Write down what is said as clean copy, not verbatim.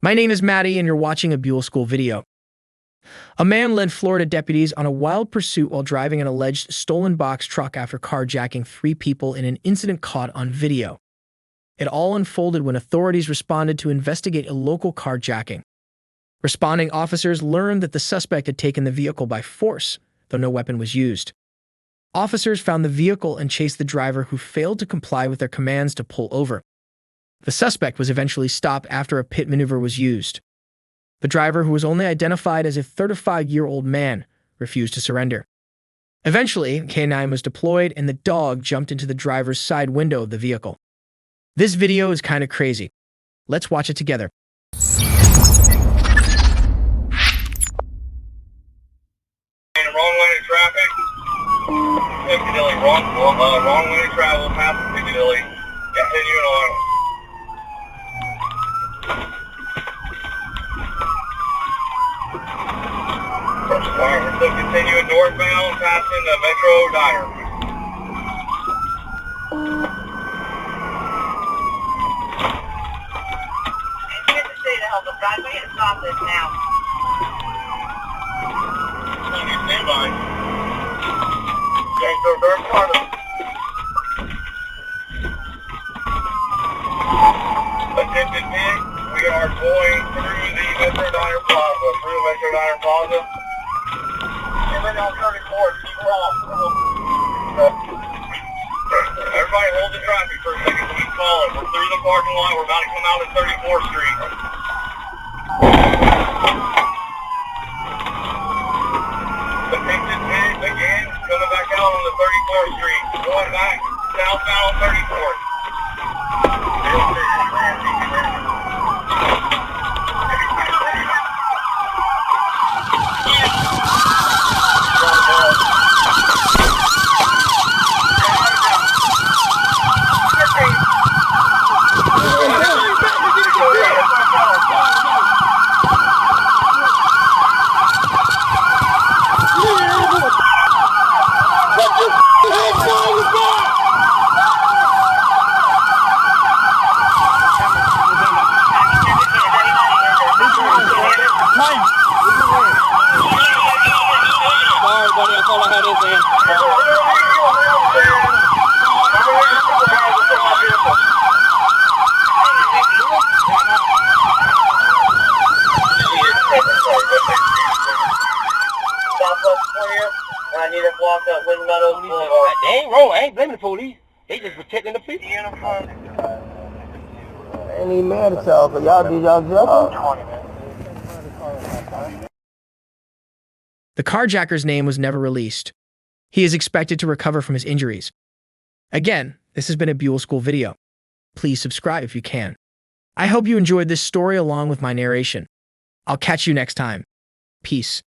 My name is Matty, and you're watching a Buell School video. A man led Florida deputies on a wild pursuit while driving an alleged stolen box truck after carjacking 3 people in an incident caught on video. It all unfolded when authorities responded to investigate a local carjacking. Responding officers learned that the suspect had taken the vehicle by force, though no weapon was used. Officers found the vehicle and chased the driver, who failed to comply with their commands to pull over. The suspect was eventually stopped after a pit maneuver was used. The driver, who was only identified as a 35-year-old man, refused to surrender. Eventually, a K9 was deployed and the dog jumped into the driver's side window of the vehicle. This video is kind of crazy. Let's watch it together. Wrong lane of traffic. Piccadilly, wrong lane of travel past Piccadilly. Continuing on. Alright, so continuing northbound, passing the Metro Diner. Here's the city to help us, guys. We need to stop this now. Stand by. Okay, so third quarter. Attention pit, we are going through the Metro Diner Plaza. And then on 34, keep her off. Everybody hold the traffic for a second, keep calling. We're through the parking lot, we're about to come out at 34th Street. Attention pit, again, coming back out on the 34th Street. Going back southbound on 34th. I need to block up Wind Meadows Boulevard. They ain't wrong. I ain't blaming the police. They just protecting the people. Uniform. I ain't even mad at y'all, but y'all do y'all job. The carjacker's name was never released. He is expected to recover from his injuries. Again, this has been a Buell School video. Please subscribe if you can. I hope you enjoyed this story along with my narration. I'll catch you next time. Peace.